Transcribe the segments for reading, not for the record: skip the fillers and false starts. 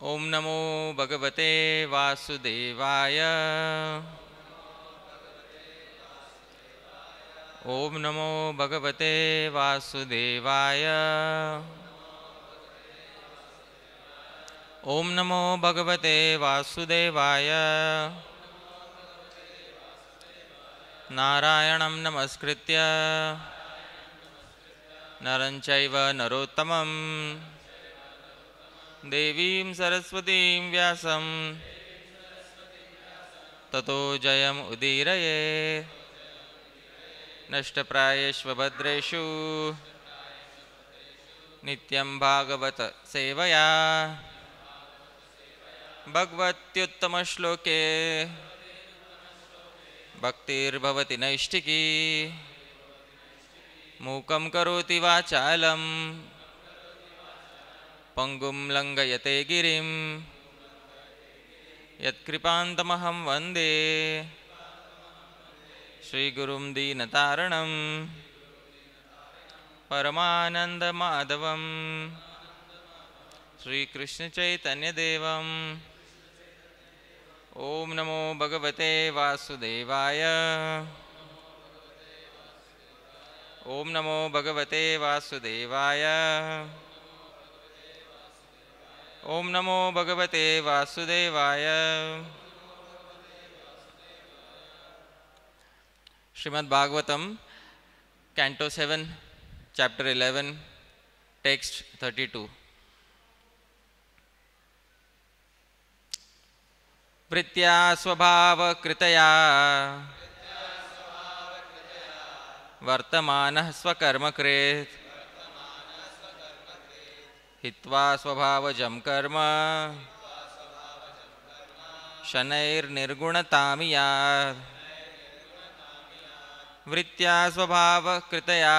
ओम नमो भगवते वासुदेवाय। ओम नमो भगवते वासुदेवाय। ओम नमो भगवते वासुदेवाय। नारायणं नमस्कृत्य नरं चैव नरोत्तमं देवीं सरस्वतीं व्यासं ततो जयम् उदीरयेत्। नष्टप्रायेषु भद्रेषु नित्यं भागवत सेवया भगवत्युत्तमश्लोके भक्तिर्भवति नैष्ठिकी। मूकं करोति वाचालं पंगुं लंघयते गिरिं यत्कृपान्तमहं वन्दे श्रीगुरुं दीनतारणं परमानन्दमाधवं श्रीकृष्णचैतन्यदेवम्। ओम नमो भगवते वासुदेवाय। ओम नमो भगवते वासुदेवाय। ओम नमो भगवते वासुदेवाय। Srimad Bhagavatam canto 7 chapter 11 text 32। वृत्त्या sva-bhāva-kṛtayā vartamānaḥ sva-karma-kṛt hitvā sva-bhāva-jaṁ कर्म śanair nirguṇatām iyāt vṛttyā sva-bhāva-kṛtayā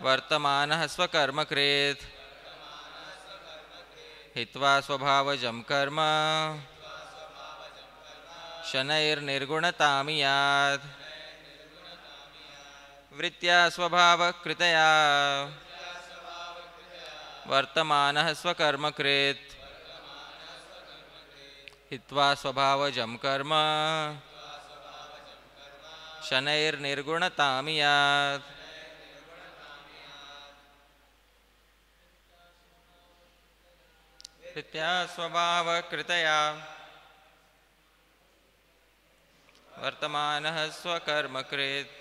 vartamānaḥ sva-karma-kṛt हिtvā sva-bhāva-jaṁ कर्म śanair nirguṇatām iyāt vṛttyā sva-bhāva-kṛtayā vartamānaḥ sva-karma-kṛt hitvā sva-bhāva-jaṁ कर्म śanair nirguṇatām iyāt। vṛttyā sva-bhāva-kṛtayā vartamānaḥ sva-karma-kṛt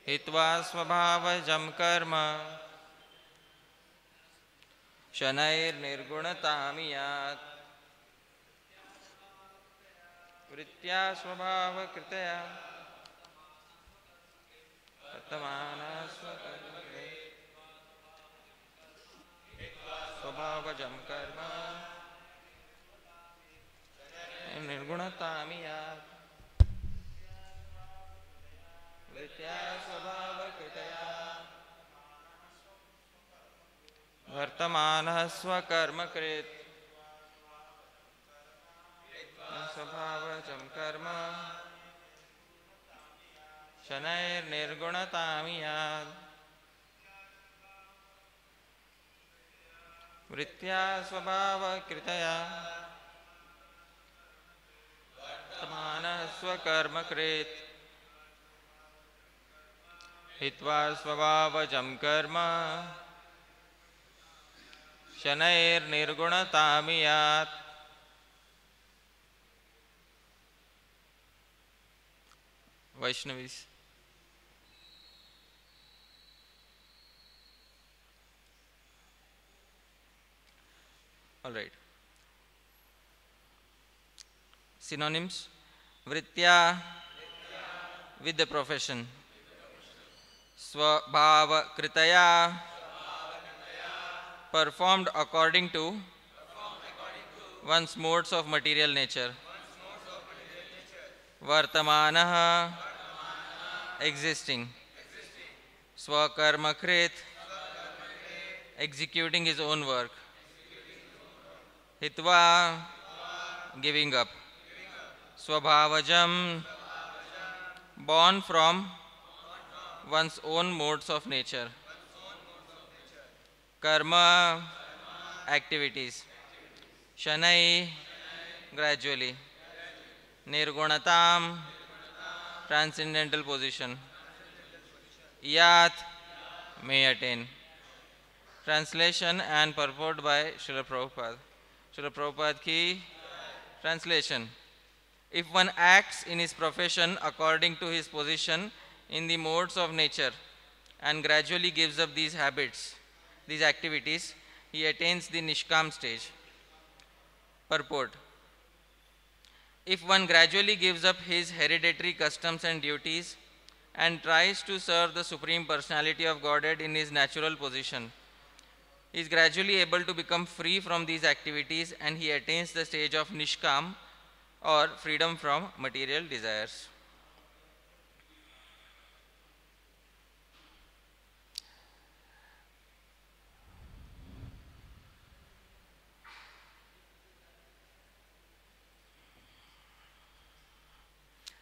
hitvā sva-bhāva-jaṁ कर्म śanair nirguṇatām iyāt vṛttyā sva-bhāva-kṛtayā vartamānaḥ sva-karma-kṛt sva-bhāva-jaṁ कर्म nirguṇatām iyāt vṛttyā sva-bhāva-kṛtayā vartamānaḥ sva-karma-kṛt sva-bhāva-jaṁ कर्म śanair nirguṇatām iyāt vṛttyā sva-bhāva-kṛtayā vartamānaḥ sva-karma-kṛt hitvā sva-bhāva-jaṁ कर्म śanair nirguṇatām iyāt। Vaishnavis. All right. Synonyms: vṛttyā, with the profession; sva-bhāva-kṛtayā, performed according to one's modes of material nature; vartamānaḥ, existing; sva-karma-kṛt, executing his own work; hitvā, giving up; sva-bhāva-jaṁ, born from one's own modes of nature; karma activities. Śanair, gradually. Nirguṇatām, transcendental position. Iyāt, may attain. Translation and purport by Srila Prabhupada. Srila Prabhupada ki translation. If one acts in his profession according to his position in the modes of nature and gradually gives up these habits, these activities, he attains the niṣkāma stage. Purport. If one gradually gives up his hereditary customs and duties and tries to serve the Supreme Personality of Godhead in his natural position, he is gradually able to become free from these activities and he attains the stage of niṣkāma or freedom from material desires.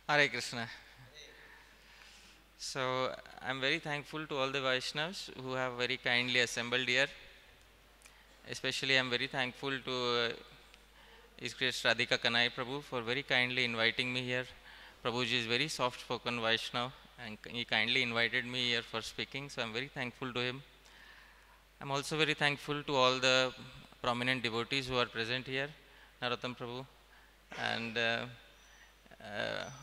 Hare Krishna. So, I am very thankful to all the Vaishnavas who have very kindly assembled here. Especially I am very thankful to His Grace Radhika Kanai Prabhu for very kindly inviting me here. Prabhuji is very soft spoken Vaishnava and he kindly invited me here for speaking, so I am very thankful to him. I am also very thankful to all the prominent devotees who are present here, Narottam Prabhu and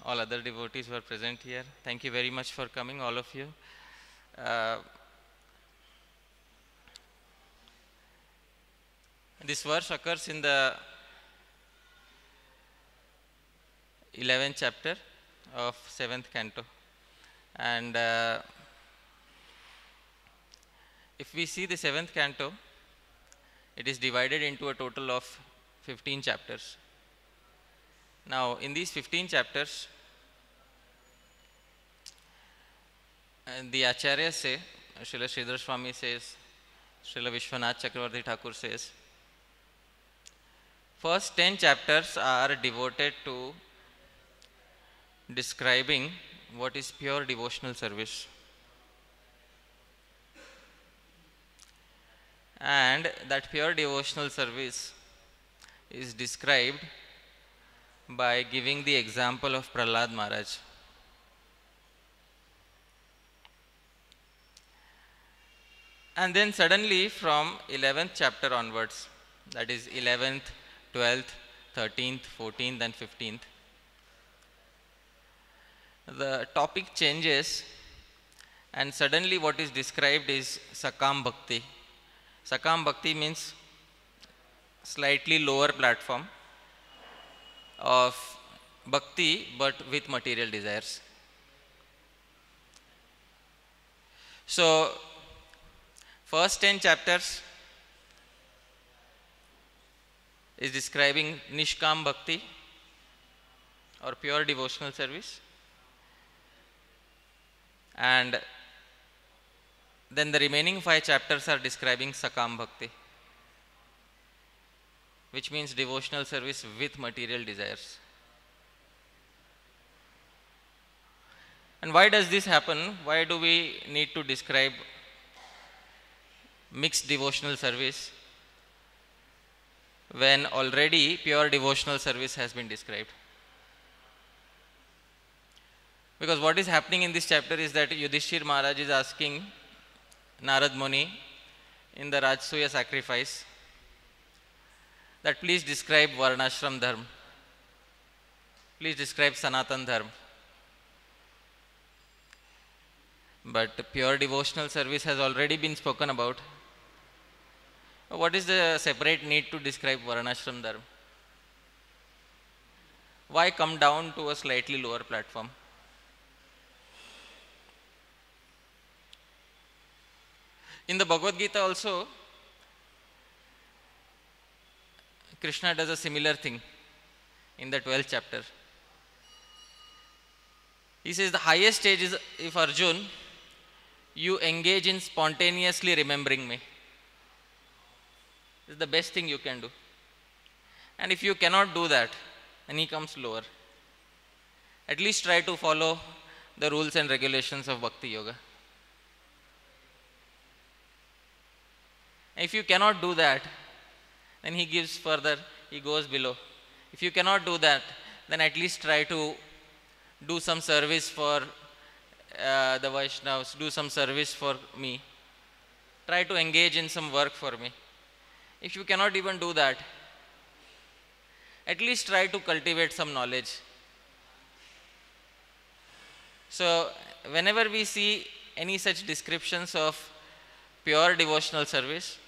all other devotees who are present here. Thank you very much for coming, all of you. This verse occurs in the 11th chapter of 7th canto, and if we see the 7th canto, it is divided into a total of 15 chapters. Now in these 15 chapters, the Acharyas say, Srila Sridhar Swami says, Srila Vishwanath Chakravarti Thakur says, first 10 chapters are devoted to describing what is pure devotional service. And that pure devotional service is described by giving the example of Prahlad Maharaj. And then suddenly from 11th chapter onwards, that is 11th, 12th, 13th, 14th and 15th, the topic changes and suddenly what is described is Sakam Bhakti. Sakam Bhakti means slightly lower platform of Bhakti but with material desires. So, first 10 chapters is describing niṣkāma Bhakti or pure devotional service, and then the remaining 5 chapters are describing Sakam Bhakti, which means devotional service with material desires. And why does this happen? Why do we need to describe mixed devotional service when already pure devotional service has been described? Because what is happening in this chapter is that Yudhishthir Maharaj is asking Narad Muni in the Rajasuya sacrifice that please describe Varnashram Dharma, please describe Sanatan Dharma. But pure devotional service has already been spoken about. What is the separate need to describe Varnashram Dharma? Why come down to a slightly lower platform? In the Bhagavad Gita also, Krishna does a similar thing in the 12th chapter. He says the highest stage is if Arjun, you engage in spontaneously remembering me. This is the best thing you can do. And if you cannot do that, then he comes lower. At least try to follow the rules and regulations of Bhakti Yoga. If you cannot do that, then he gives further, he goes below. If you cannot do that, then at least try to do some service for the Vaishnavas, do some service for me. Try to engage in some work for me. If you cannot even do that, at least try to cultivate some knowledge. So, whenever we see any such descriptions of pure devotional service,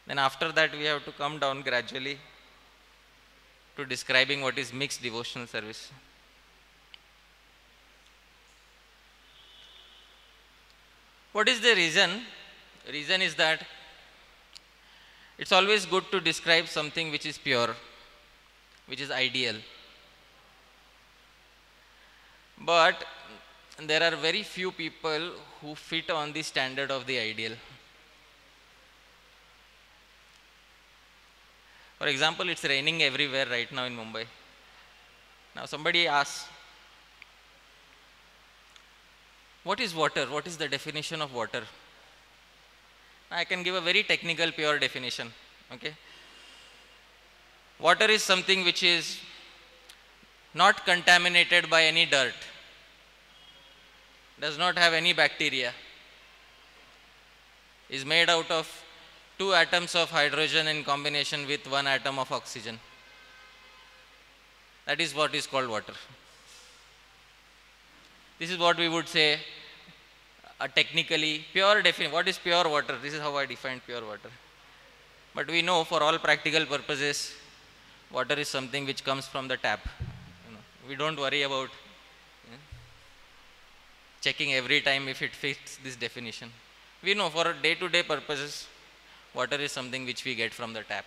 then after that we have to come down gradually to describing what is mixed devotional service. What is the reason? The reason is that it's always good to describe something which is pure, which is ideal. But there are very few people who fit on the standard of the ideal. For example, it's raining everywhere right now in Mumbai. Now somebody asks, what is water? What is the definition of water? I can give a very technical, pure definition. Okay? Water is something which is not contaminated by any dirt, does not have any bacteria, is made out of 2 atoms of hydrogen in combination with 1 atom of oxygen. That is what is called water. This is what we would say a technically pure definition. What is pure water? This is how I defined pure water. But we know for all practical purposes, water is something which comes from the tap. We don't worry about checking every time if it fits this definition. We know for day-to-day purposes, water is something which we get from the tap.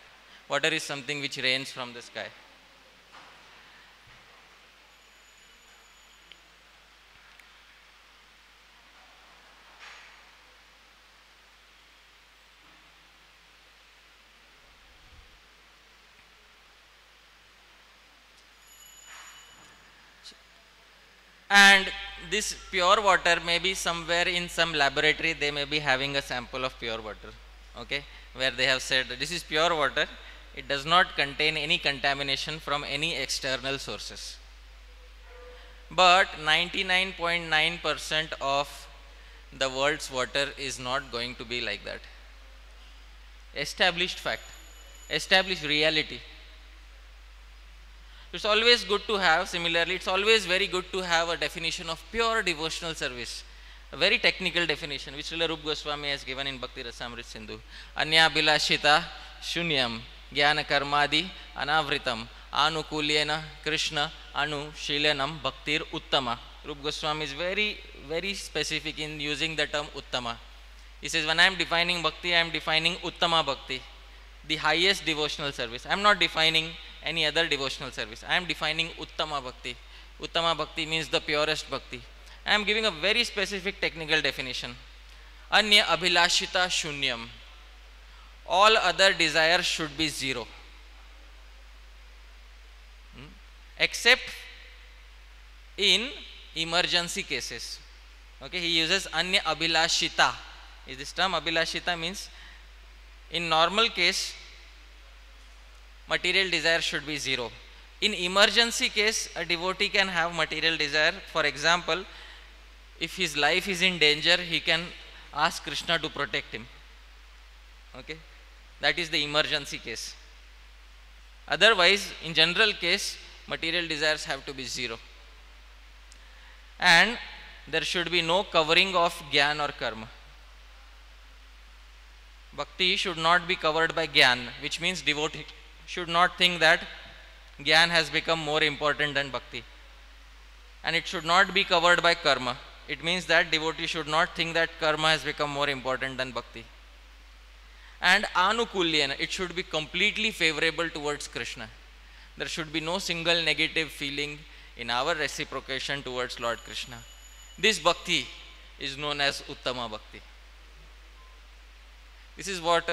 Water is something which rains from the sky. And this pure water may be somewhere in some laboratory, they may be having a sample of pure water, okay, where they have said this is pure water, it does not contain any contamination from any external sources. But 99.9% of the world's water is not going to be like that. Established fact, established reality. It's always good to have, similarly, it's always very good to have a definition of pure devotional service, a very technical definition, which Srila Rupa Goswami has given in Bhakti Rasamrita Sindhu. Anya bilashita shunyam jnana karmadi anavritam anukulyena krishna anu shilanam bhaktir uttama. Rupa Goswami is very, very specific in using the term uttama. He says, when I am defining bhakti, I am defining uttama bhakti, the highest devotional service. I am not defining any other devotional service. I am defining uttama bhakti. Uttama bhakti means the purest bhakti. I am giving a very specific technical definition. Anya abhilashita shunyam. All other desires should be zero. Except in emergency cases. Okay, he uses anya abhilashita. Is this term abhilashita means in normal case material desire should be zero. In emergency case, a devotee can have material desire. For example, if his life is in danger, he can ask Krishna to protect him. Okay, that is the emergency case. Otherwise, in general case, material desires have to be zero. And there should be no covering of jnana or karma. Bhakti should not be covered by jnana, which means devotee should not think that jnana has become more important than bhakti. And it should not be covered by karma. It means that devotee should not think that karma has become more important than bhakti. And anukulyena, it should be completely favorable towards Krishna. There should be no single negative feeling in our reciprocation towards Lord Krishna. This bhakti is known as uttama bhakti. This is what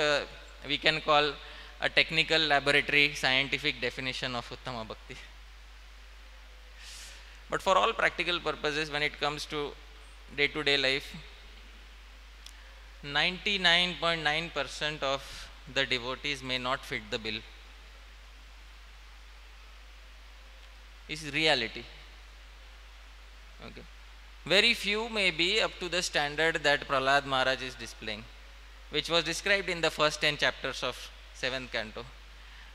we can call a technical laboratory scientific definition of uttama bhakti. But for all practical purposes, when it comes to day-to-day life, 99.9% of the devotees may not fit the bill. Is reality. Okay. Very few may be up to the standard that Prahlad Maharaj is displaying, which was described in the first 10 chapters of 7th canto.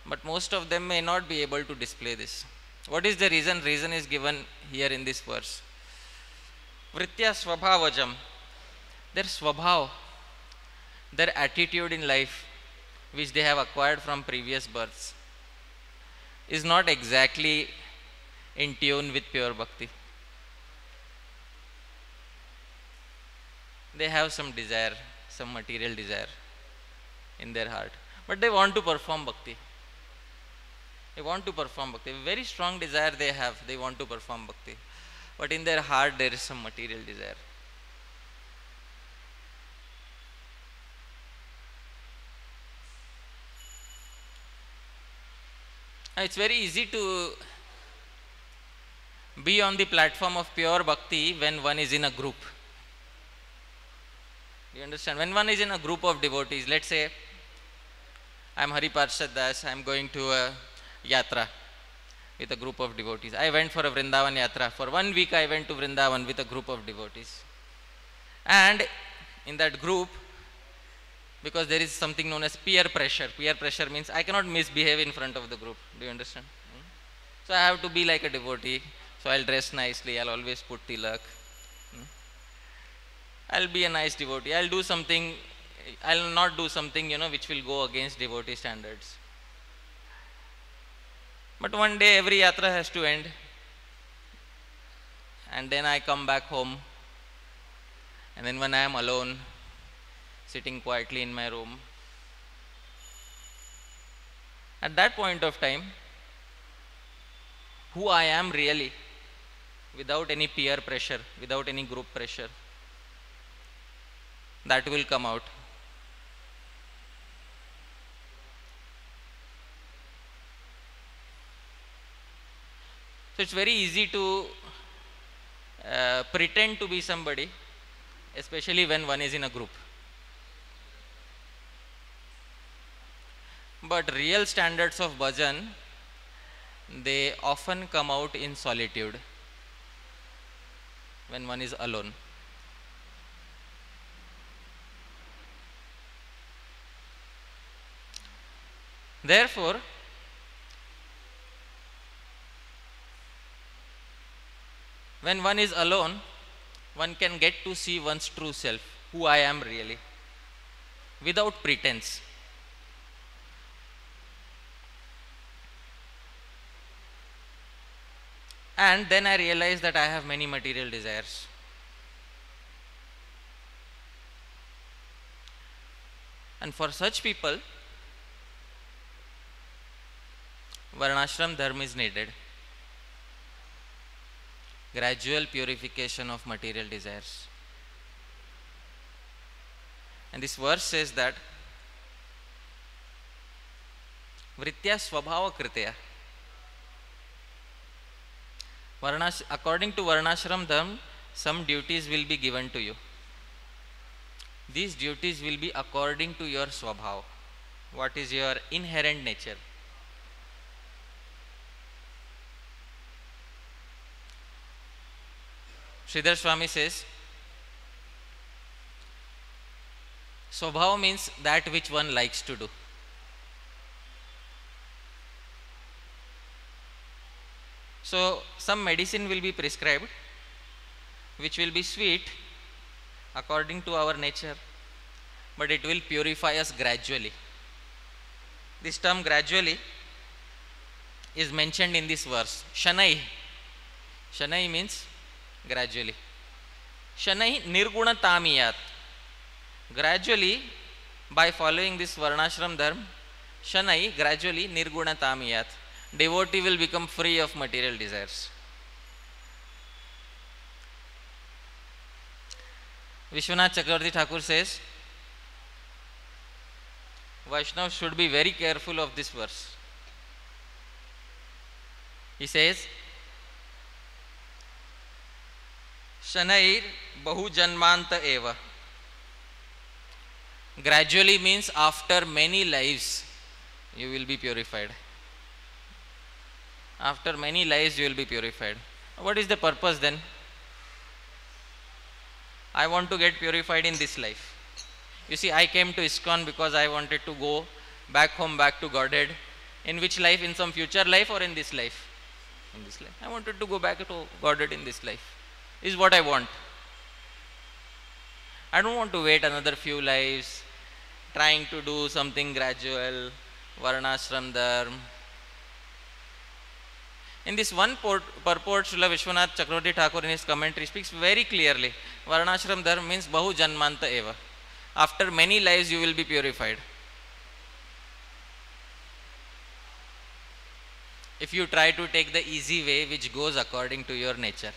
But most of them may not be able to display this. What is the reason? Reason is given here in this verse. Vṛttyā sva-bhāva-jaṁ. Their sva-bhāva, their attitude in life, which they have acquired from previous births, is not exactly in tune with pure bhakti. They have some desire, some material desire in their heart, but they want to perform bhakti. They want to perform bhakti. A very strong desire they have. They want to perform bhakti, but in their heart there is some material desire. It's very easy to be on the platform of pure bhakti when one is in a group. You understand? When one is in a group of devotees, let's say I am Hari Pārṣada Dāsa, I am going to a yatra with a group of devotees. I went for a Vrindavan yatra. For 1 week I went to Vrindavan with a group of devotees. And in that group, because there is something known as peer pressure. Peer pressure means I cannot misbehave in front of the group. Do you understand? So I have to be like a devotee. So I'll dress nicely. I'll always put tilak. I'll be a nice devotee. I'll do something. I'll not do something, which will go against devotee standards. But one day every yatra has to end. And then I come back home. And then when I am alone, sitting quietly in my room, at that point of time, who I am really, without any peer pressure, without any group pressure, that will come out. So it's very easy to pretend to be somebody, especially when one is in a group. But real standards of bhajan, they often come out in solitude, when one is alone. Therefore, when one is alone, one can get to see one's true self, who I am really, without pretense. And then I realized that I have many material desires. And for such people, varnashram dharma is needed. Gradual purification of material desires. And this verse says that vṛttyā sva-bhāva-kṛtayā. According to varnashram dharma, some duties will be given to you. These duties will be according to your sva-bhāva. What is your inherent nature? Sridhar Swami says, sva-bhāva means that which one likes to do. So some medicine will be prescribed, which will be sweet according to our nature, but it will purify us gradually. This term gradually is mentioned in this verse. Śanair. Śanair means gradually. Śanair nirguṇatām iyāt. Gradually, by following this varnashram dharma, śanair gradually nirguṇatām iyāt. Devotee will become free of material desires. Vishwanath Chakravarti Thakur says, Vaishnavas should be very careful of this verse. He says, Śanair bahu janmanta eva. Gradually means after many lives you will be purified. After many lives you will be purified. What is the purpose then? I want to get purified in this life. You see, I came to ISKCON because I wanted to go back home, back to Godhead. In which life? In some future life or in this life? In this life. I wanted to go back to Godhead in this life. Is what I want. I don't want to wait another few lives, trying to do something gradual, varnashram dharma. In this one purport, Srila Vishwanath Chakravarti Thakur in his commentary speaks very clearly. Varnashram dharma means bahu janmanta eva. After many lives you will be purified. If you try to take the easy way which goes according to your nature.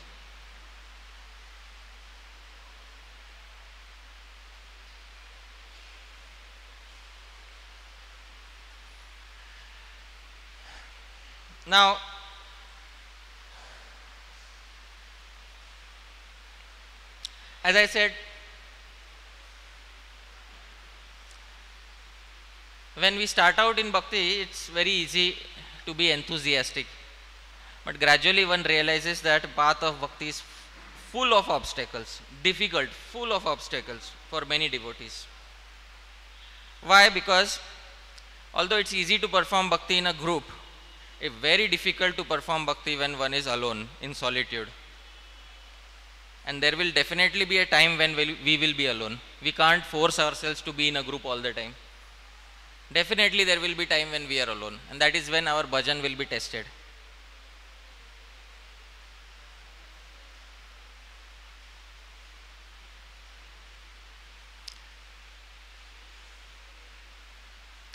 Now, as I said, when we start out in bhakti, it's very easy to be enthusiastic. But gradually one realizes that path of bhakti is full of obstacles, difficult, full of obstacles for many devotees. Why? Because although it's easy to perform bhakti in a group, it's very difficult to perform bhakti when one is alone, in solitude. And there will definitely be a time when we will be alone. We can't force ourselves to be in a group all the time. Definitely there will be time when we are alone, and that is when our bhajan will be tested.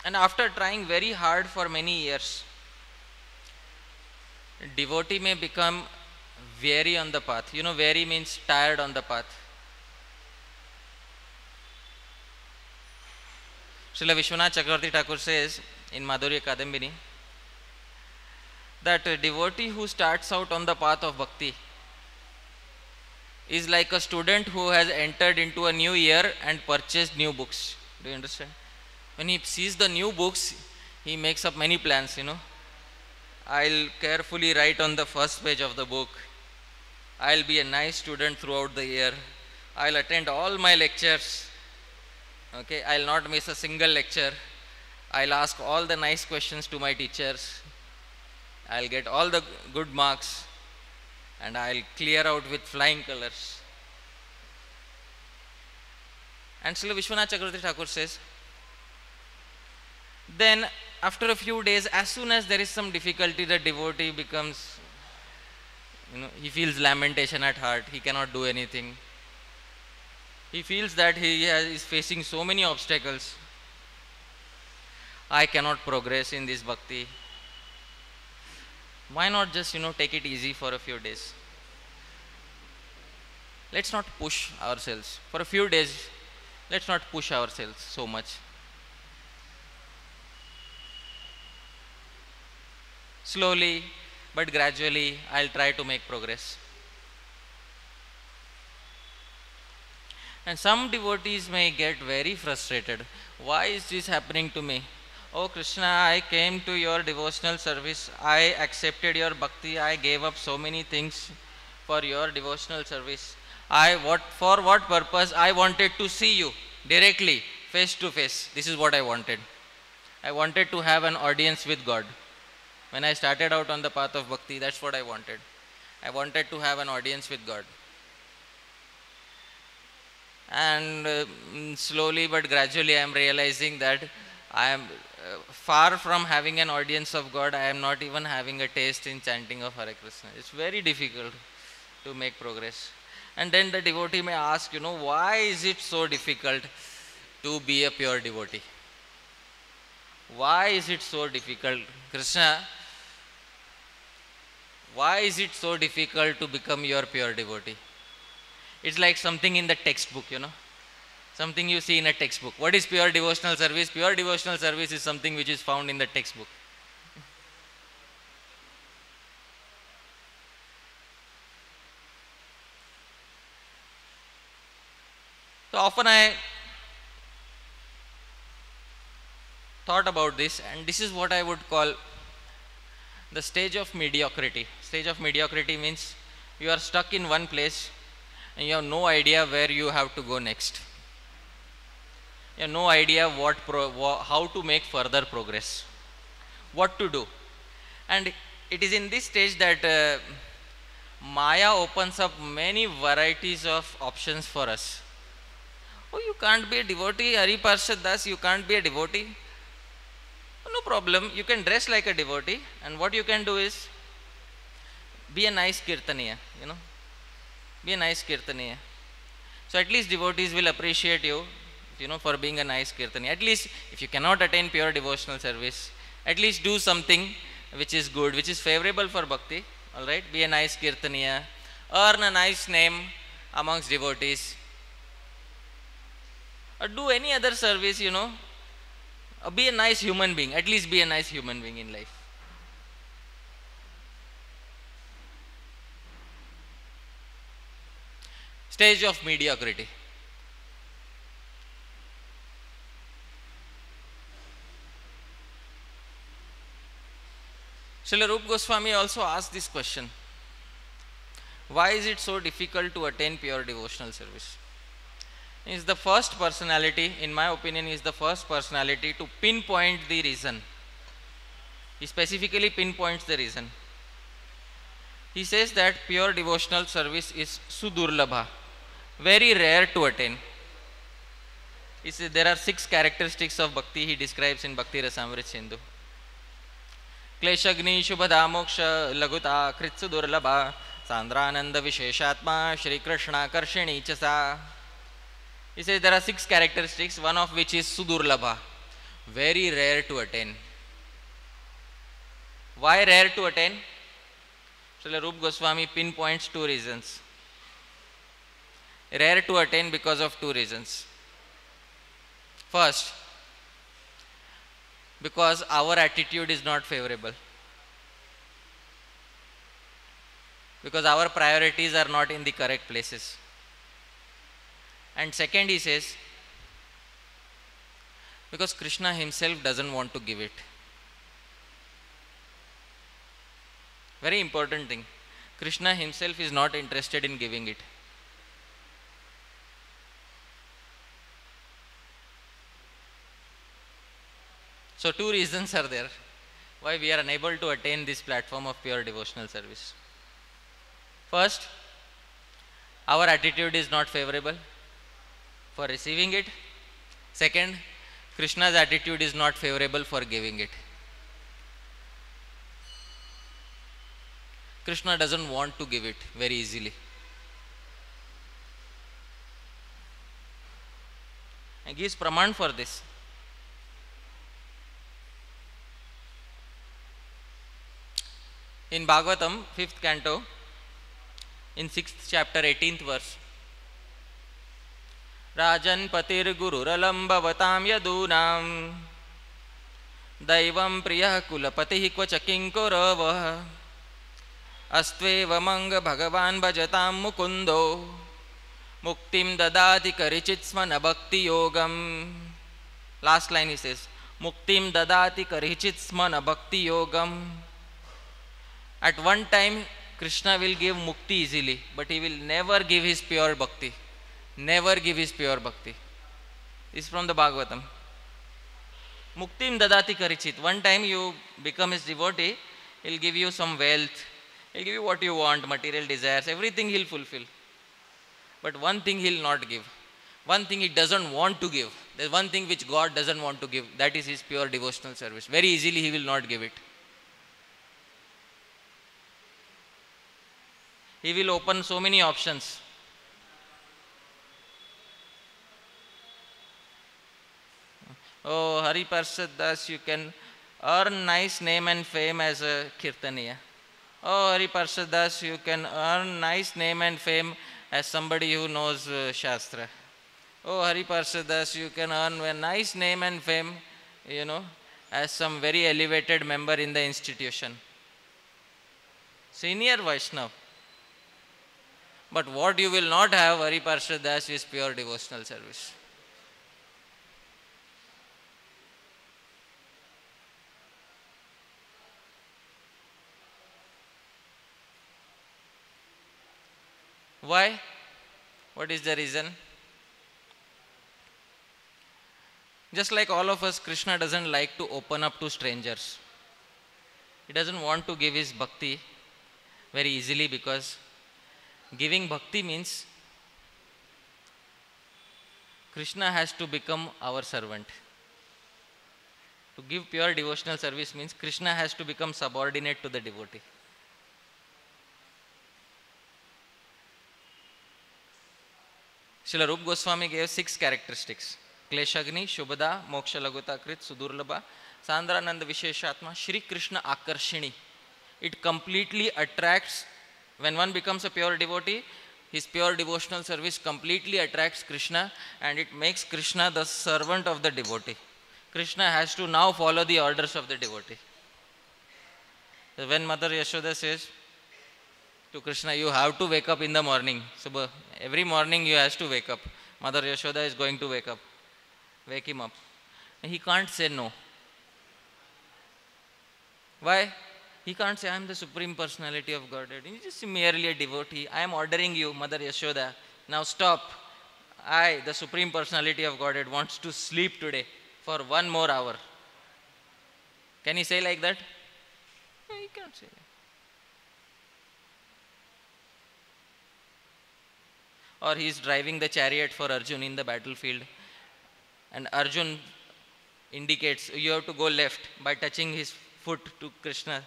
And after trying very hard for many years, devotee may become weary on the path. You know, weary means tired on the path. Srila Vishwanath Chakravarti Thakur says in Madhurya Kadambini that a devotee who starts out on the path of bhakti is like a student who has entered into a new year and purchased new books. Do you understand? When he sees the new books, he makes up many plans, you know. I'll carefully write on the first page of the book. I'll be a nice student throughout the year. I'll attend all my lectures. Okay, I'll not miss a single lecture. I'll ask all the nice questions to my teachers. I'll get all the good marks and I'll clear out with flying colors. And Srila Vishwanath Chakravarti Thakur says, then after a few days, as soon as there is some difficulty, the devotee becomes, he feels lamentation at heart. He cannot do anything. He feels that he is facing so many obstacles. I cannot progress in this bhakti. Why not just, take it easy for a few days? Let's not push ourselves. For a few days, let's not push ourselves so much. Slowly but gradually, I'll try to make progress. And some devotees may get very frustrated. Why is this happening to me? Oh Krishna, I came to your devotional service. I accepted your bhakti. I gave up so many things for your devotional service. For what purpose? I wanted to see you directly, face to face. This is what I wanted. I wanted to have an audience with God. When I started out on the path of bhakti, that's what I wanted. I wanted to have an audience with God. And slowly but gradually I am realizing that I am far from having an audience of God. I am not even having a taste in chanting of Hare Krishna. It's very difficult to make progress. And then the devotee may ask, why is it so difficult to be a pure devotee? Why is it so difficult? Krishna, why is it so difficult to become your pure devotee? It's like something in the textbook, something you see in a textbook. What is pure devotional service? Pure devotional service is something which is found in the textbook. So often I thought about this, and this is what I would call the stage of mediocrity. Stage of mediocrity means you are stuck in one place and you have no idea where you have to go next. You have no idea how to make further progress, what to do. And it is in this stage that Maya opens up many varieties of options for us. Oh, you can't be a devotee, Hari Pārṣada Dāsa, you can't be a devotee. No problem, you can dress like a devotee, and what you can do is be a nice kirtaniya, be a nice kirtaniya. So at least devotees will appreciate you, for being a nice kirtaniya. At least if you cannot attain pure devotional service, at least do something which is good, which is favorable for bhakti. All right, be a nice kirtaniya, earn a nice name amongst devotees, or do any other service, or be a nice human being. At least be a nice human being in life. Stage of mediocrity. Srila Rupa Goswami also asked this question. Why is it so difficult to attain pure devotional service? Is the first personality, in my opinion, is the first personality to pinpoint the reason. He specifically pinpoints the reason. He says that pure devotional service is sudurlabha, very rare to attain. He says there are 6 characteristics of bhakti he describes in Bhakti Rasamrit Sindhu. Kleshagni shubhada moksha laguta kritsu durlabha sandrananda visheshatma Shri Krishna karshini chasa. He says there are 6 characteristics, one of which is sudurlabha, very rare to attain. Why rare to attain? Srila Rupa Goswami pinpoints 2 reasons. Rare to attain because of 2 reasons. First, because our attitude is not favorable. Because our priorities are not in the correct places. And second, he says, because Krishna himself doesn't want to give it. Very important thing. Krishna himself is not interested in giving it. So 2 reasons are there why we are unable to attain this platform of pure devotional service. First, our attitude is not favorable for receiving it. Second, Krishna's attitude is not favorable for giving it. Krishna doesn't want to give it very easily. And gives praman for this. In Bhagavatam, 5th canto, in 6th chapter, 18th verse, Rajan patir gururalam bhavatam yadunam daivam priyah kulapatih kvacha kinkoravah astveva manga bhagavan bhajatam mukundo muktim dadati karichit smana bhakti yogam. Last line he says, muktim dadati karichit smana bhakti yogam. At one time, Krishna will give mukti easily, but he will never give his pure bhakti. Never give his pure bhakti. This is from the Bhagavatam. Muktim dadati karichit. One time you become his devotee, he will give you some wealth, he will give you what you want, material desires, everything he will fulfill. But one thing he will not give. One thing he doesn't want to give. There is one thing which God doesn't want to give. That is his pure devotional service. Very easily he will not give it. He will open so many options. Oh, Hari Pārṣada Dāsa, you can earn nice name and fame as a kirtaniya. Oh, Hari Pārṣada Dāsa, you can earn nice name and fame as somebody who knows Shastra. Oh, Hari Pārṣada Dāsa, you can earn a nice name and fame, as some very elevated member in the institution. Senior Vaishnav. But what you will not have, Hari Pārṣada Dāsa, is pure devotional service. Why? What is the reason? Just like all of us, Krishna doesn't like to open up to strangers. He doesn't want to give his bhakti very easily, because giving bhakti means Krishna has to become our servant. To give pure devotional service means Krishna has to become subordinate to the devotee. Srila Rupa Goswami gave 6 characteristics. Kleshagni, Shubhada, Moksha Laguta Krit, Sudurlabha, Sandrananda Visheshatma, Shri Krishna Akarshini. It completely attracts, when one becomes a pure devotee, his pure devotional service completely attracts Krishna, and it makes Krishna the servant of the devotee. Krishna has to now follow the orders of the devotee. So when Mother Yashoda says to Krishna, you have to wake up in the morning. So every morning you has to wake up. Mother Yashoda is going to wake up. Wake him up. And he can't say no. Why? He can't say, I am the Supreme Personality of Godhead. He is just merely a devotee. I am ordering you, Mother Yashoda. Now stop. I, the Supreme Personality of Godhead, wants to sleep today for 1 more hour. Can he say like that? No, he can't say that. Or he is driving the chariot for Arjun in the battlefield, and Arjun indicates you have to go left by touching his foot to Krishna.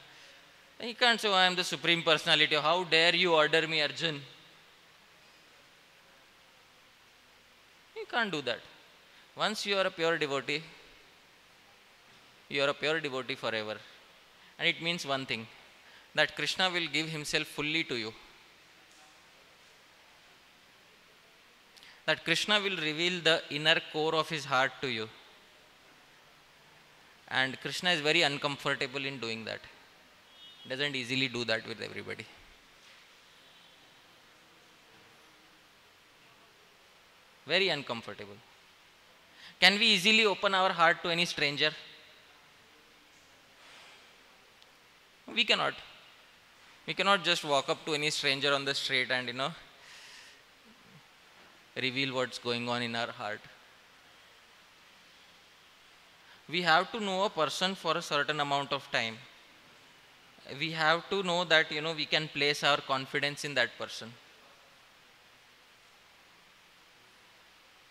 He can't say, oh, I am the Supreme Personality. How dare you order me, Arjun? You can't do that. Once you are a pure devotee, you are a pure devotee forever. And it means one thing, that Krishna will give himself fully to you. That Krishna will reveal the inner core of his heart to you. And Krishna is very uncomfortable in doing that. Doesn't easily do that with everybody. Very uncomfortable. Can we easily open our heart to any stranger? We cannot. We cannot just walk up to any stranger on the street and, reveal what's going on in our heart. We have to know a person for a certain amount of time. We have to know that, we can place our confidence in that person.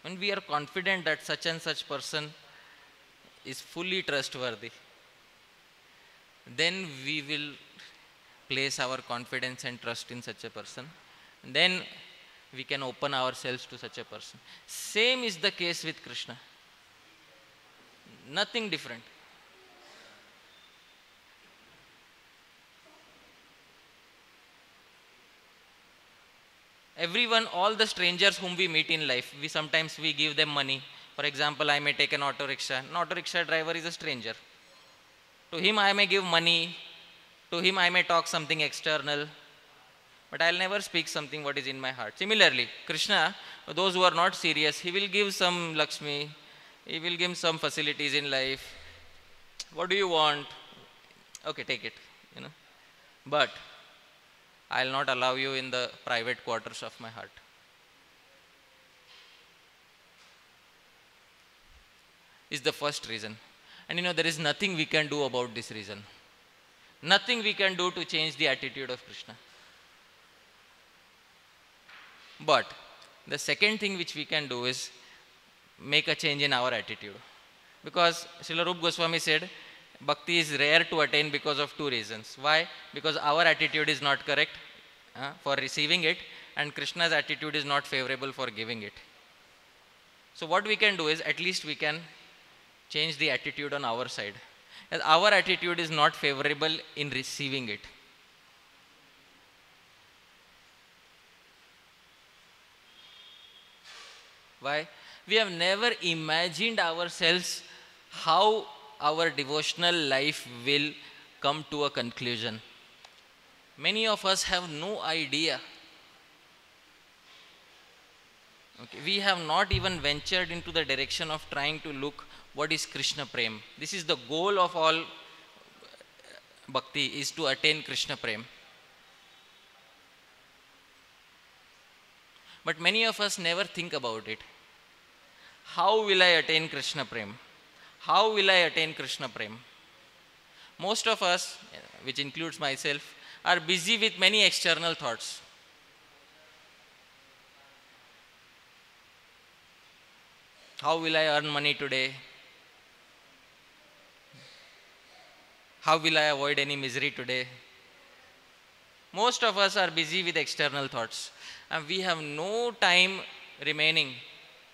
When we are confident that such and such person is fully trustworthy, then we will place our confidence and trust in such a person. Then we can open ourselves to such a person. Same is the case with Krishna. Nothing different. Everyone, all the strangers whom we meet in life, sometimes we give them money. For example, I may take an auto rickshaw. An auto rickshaw driver is a stranger. To him I may give money. To him I may talk something external. But I'll never speak something what is in my heart. Similarly, Krishna, those who are not serious, he will give some Lakshmi. He will give some facilities in life. What do you want? Okay, take it. But I'll not allow you in the private quarters of my heart. Is the first reason. And there is nothing we can do about this reason. Nothing we can do to change the attitude of Krishna. But the second thing which we can do is make a change in our attitude. Because Srila Rupa Goswami said, bhakti is rare to attain because of 2 reasons. Why? Because our attitude is not correct for receiving it, and Krishna's attitude is not favorable for giving it. So what we can do is, at least we can change the attitude on our side. As our attitude is not favorable in receiving it. Why? We have never imagined ourselves how our devotional life will come to a conclusion. Many of us have no idea. Okay. We have not even ventured into the direction of trying to look what is Krishna Prem. This is the goal of all bhakti, is to attain Krishna Prem. But many of us never think about it. How will I attain Krishna Prem? How will I attain Krishna Prem? Most of us, which includes myself, are busy with many external thoughts. How will I earn money today? How will I avoid any misery today? Most of us are busy with external thoughts, and we have no time remaining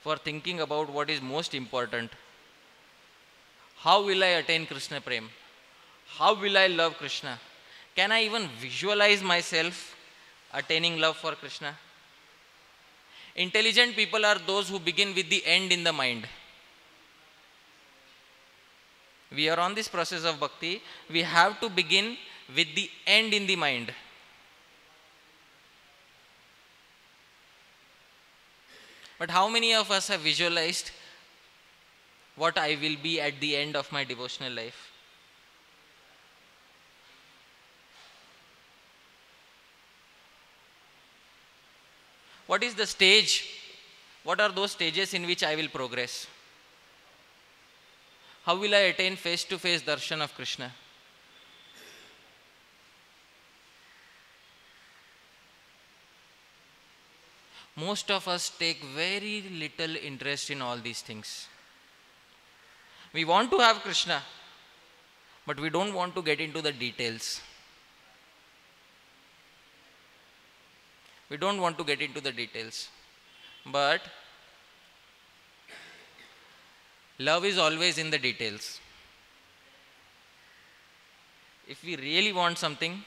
for thinking about what is most important. How will I attain Krishna Prem? How will I love Krishna? Can I even visualize myself attaining love for Krishna? Intelligent people are those who begin with the end in the mind. We are on this process of bhakti. We have to begin with the end in the mind. But how many of us have visualized what I will be at the end of my devotional life? What is the stage? What are those stages in which I will progress? How will I attain face-to-face darshan of Krishna? Most of us take very little interest in all these things. We want to have Krishna, but we don't want to get into the details. We don't want to get into the details. But love is always in the details. If we really want something,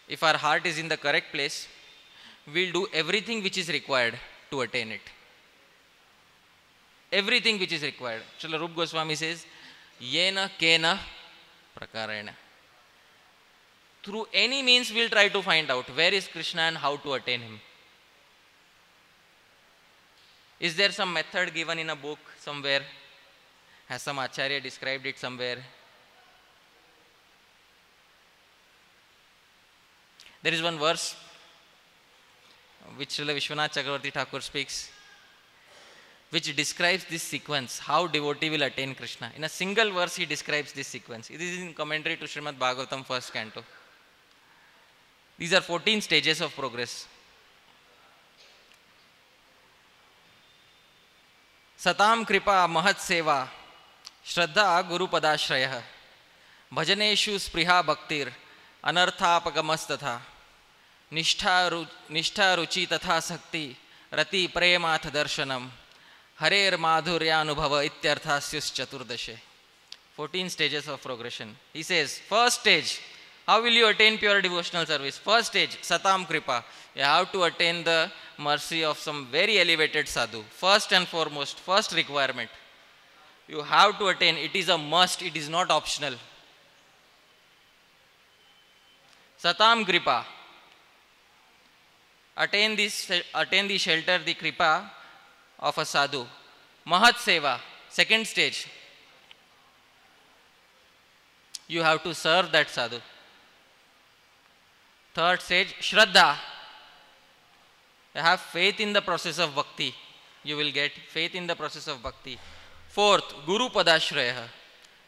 if our heart is in the correct place, we'll do everything which is required to attain it. Everything which is required. Srila Rupa Goswami says, Yena kena prakarena. Through any means we'll try to find out where is Krishna and how to attain him. Is there some method given in a book somewhere? Has some acharya described it somewhere? There is one verse which Srila Vishwanath Chakravarti Thakur speaks, which describes this sequence, how devotee will attain Krishna. In a single verse he describes this sequence. It is in commentary to Śrīmad-bhāgavatam, first canto. These are 14 stages of progress. Satam kripa mahat seva, shraddha guru padashrayah, bhajaneshu spriha bhaktir, anarthapagamas nishtha ruchi tatha sakti, rati premath darshanam, harer madhuryanubhava ityarthasyus chaturdashe. 14 stages of progression. He says, first stage, how will you attain pure devotional service? First stage, satam kripa. You have to attain the mercy of some very elevated sadhu. First and foremost, first requirement. You have to attain. It is a must. It is not optional. Satam kripa. Attain the shelter, the kripa of a sadhu. Mahat seva. Second stage. You have to serve that sadhu. Third stage, shraddha. You have faith in the process of bhakti. You will get faith in the process of bhakti. Fourth, guru padashraya.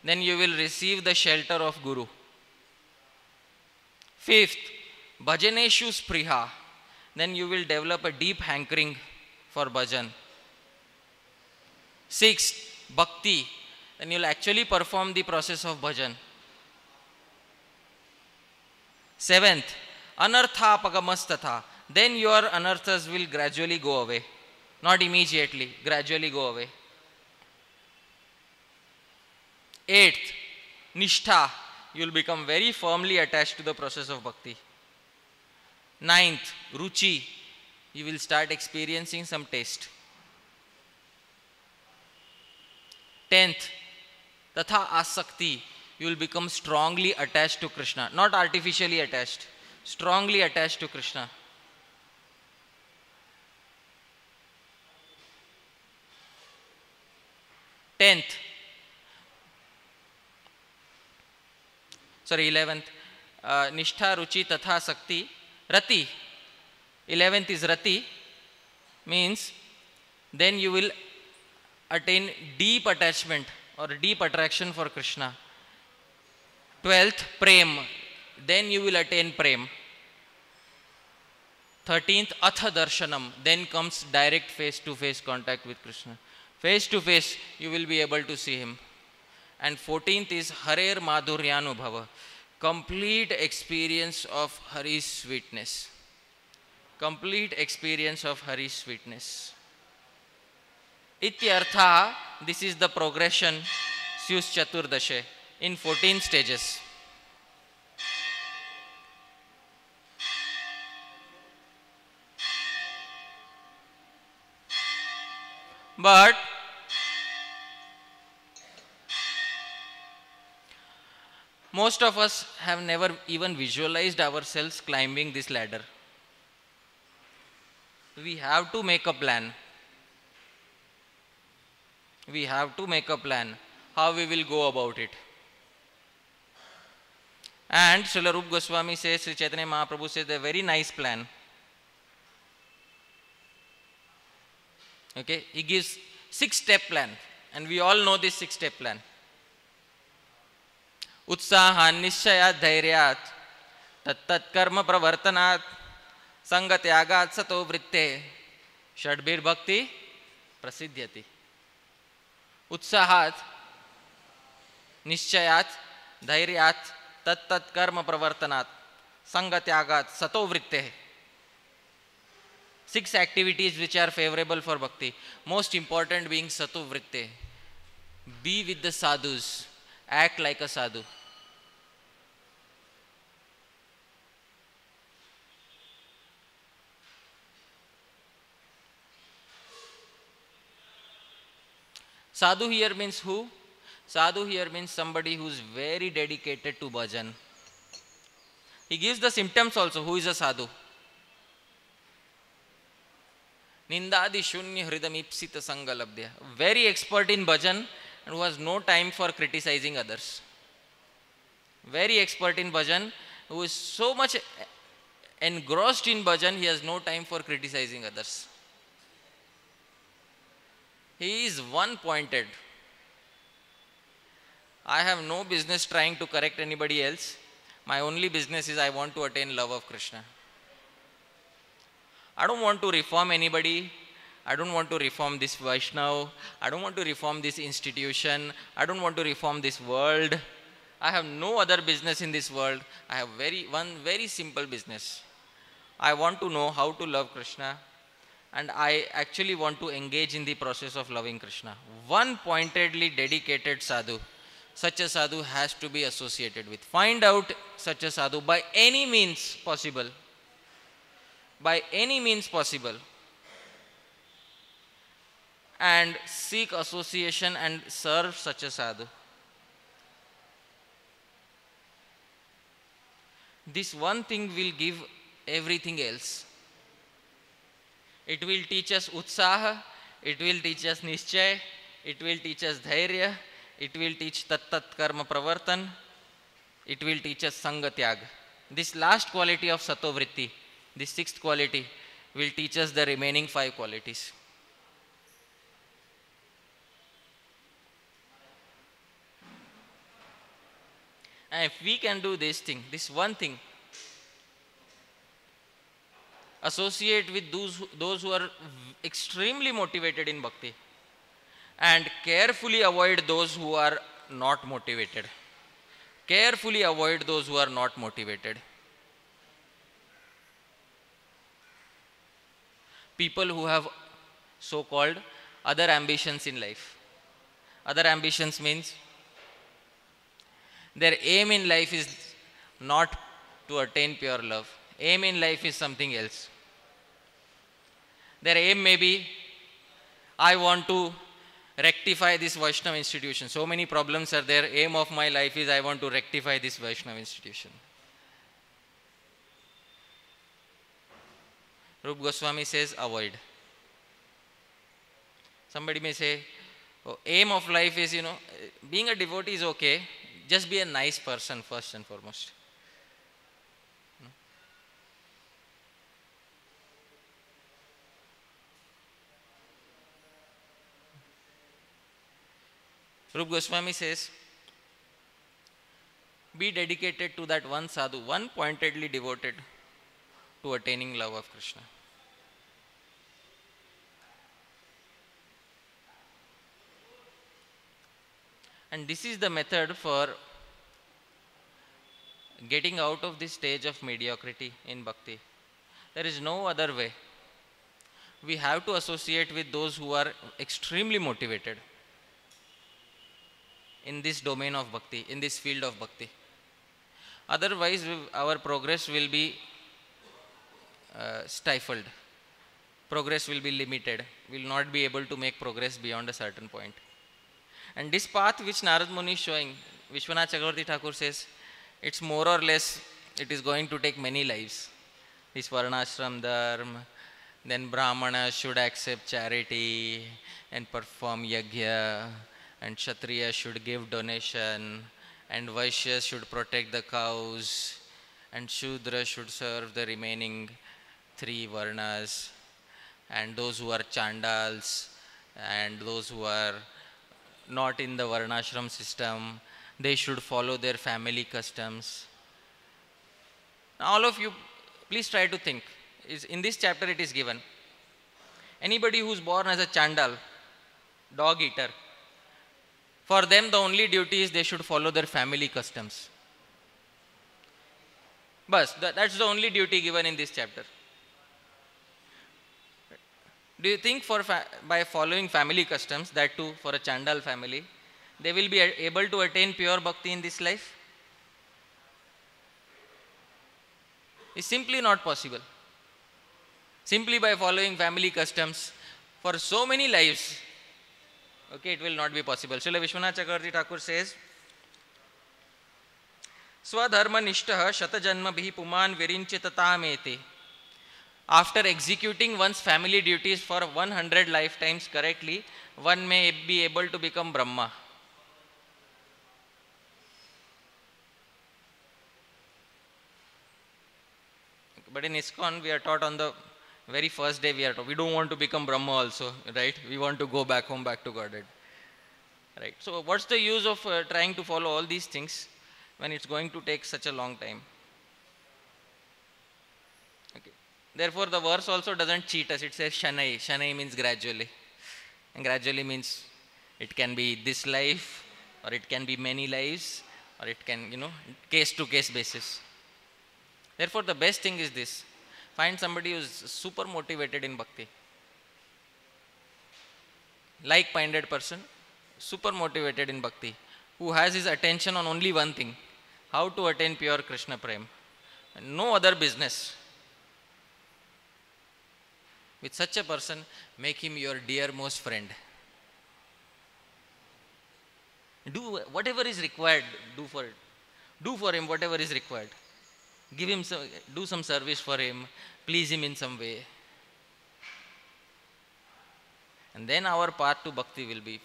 Then you will receive the shelter of guru. Fifth, bhajaneshu spriha. Then you will develop a deep hankering for bhajan. Sixth, bhakti. Then you will actually perform the process of bhajan. Seventh, anarthapagamas. Then your anarthas will gradually go away. Not immediately, gradually go away. Eighth, nishtha. You will become very firmly attached to the process of bhakti. Ninth, ruchi. You will start experiencing some taste. 10th, tatha asakti. You will become strongly attached to Krishna. Not artificially attached. Strongly attached to Krishna. 11th, nishtha ruchi tatha sakti rati. 11th is rati, means then you will attain deep attachment or deep attraction for Krishna. 12th, prem, then you will attain prem. 13th, atha darshanam, then comes direct face-to-face contact with Krishna. Face-to-face, you will be able to see him. And 14th is harer madhuryanubhava, complete experience of Hari's sweetness. Complete experience of Hari's sweetness. Ityartha, this is the progression, Syus Chaturdashe, in 14 stages. But most of us have never even visualized ourselves climbing this ladder. We have to make a plan. We have to make a plan how we will go about it. And Srila Rupa Goswami says, Sri Chaitanya Mahaprabhu says a very nice plan. Okay, he gives 6-step plan, and we all know this 6-step plan. Utsahan nishayat dhairyat tat karma pravartanat sangatyagat sato vritte shadbir bhakti prasiddhyati. Utsahat nishayat dhairyat tat karma pravartanat sangatyagat sato vritte. 6 activities which are favorable for bhakti. Most important being sato vritte. Be with the sadhus. Act like a sadhu. Sadhu here means who? Sadhu here means somebody who is very dedicated to bhajan. He gives the symptoms also. Who is a sadhu? Nindadi shunya hridam ipsita sangalabdya. Very expert in bhajan and who has no time for criticizing others. Very expert in bhajan, who is so much engrossed in bhajan, he has no time for criticizing others. He is one-pointed. I have no business trying to correct anybody else. My only business is I want to attain love of Krishna. I don't want to reform anybody. I don't want to reform this Vaishnava. I don't want to reform this institution. I don't want to reform this world. I have no other business in this world. I have one very simple business. I want to know how to love Krishna, and I actually want to engage in the process of loving Krishna. One pointedly dedicated sadhu. Such a sadhu has to be associated with. Find out such a sadhu by any means possible. By any means possible. And seek association and serve such a sadhu. This one thing will give everything else. It will teach us utsaha, it will teach us nischay, it will teach us dhairya, it will teach tat karma pravartan, it will teach us sangatyag. This last quality of sato vritti, this 6th quality, will teach us the remaining 5 qualities. And if we can do this thing, this one thing, associate with those who are extremely motivated in bhakti, and carefully avoid those who are not motivated. Carefully avoid those who are not motivated. People who have so-called other ambitions in life. Other ambitions means their aim in life is not to attain pure love. Aim in life is something else. Their aim may be, I want to rectify this Vaishnava institution. So many problems are there. Aim of my life is I want to rectify this Vaishnava institution. Rupa Goswami says avoid. Somebody may say, oh, aim of life is, being a devotee is okay. Just be a nice person first and foremost. Rupa Goswami says, be dedicated to that one sadhu, one pointedly devoted to attaining love of Krishna. And this is the method for getting out of this stage of mediocrity in bhakti. There is no other way. We have to associate with those who are extremely motivated in this domain of bhakti, in this field of bhakti. Otherwise, our progress will be stifled. Progress will be limited. We will not be able to make progress beyond a certain point. And this path which Narad Muni is showing, Vishwanath Chakravarti Thakur says, it's more or less, it is going to take many lives. This varnashram dharma, then Brahmana should accept charity and perform yajna, and Kshatriya should give donation, and Vaishyas should protect the cows, and Shudra should serve the remaining 3 varnas, and those who are Chandals, and those who are not in the varnashram system, they should follow their family customs. Now, all of you, please try to think. In this chapter it is given. Anybody who is born as a Chandal, dog eater, for them the only duty is they should follow their family customs. Bas, that's the only duty given in this chapter. Do you think by following family customs, that too for a Chandal family, they will be able to attain pure bhakti in this life? It's simply not possible. Simply by following family customs for so many lives, okay, it will not be possible. Srila Vishwanath Chakravarti Thakur says, Swadharma-nishtah shatajanmabhi puman virinchitatameti. After executing one's family duties for 100 lifetimes correctly, one may be able to become Brahma. But in ISKCON, we are taught on the very first day, we don't want to become Brahma also, right? We want to go back home, back to Godhead. Right? So what's the use of trying to follow all these things when it's going to take such a long time? Okay. Therefore, the verse also doesn't cheat us. It says śanair. Śanair means gradually. And gradually means it can be this life, or it can be many lives, or it can, case to case basis. Therefore, the best thing is this. Find somebody who is super motivated in bhakti. Like-minded person, super motivated in bhakti, who has his attention on only one thing, how to attain pure Krishna Prem. And no other business. With such a person, make him your dearmost friend. Do whatever is required, do for it. Do for him whatever is required. Give him do some service for him, please him in some way. And then our path to bhakti will be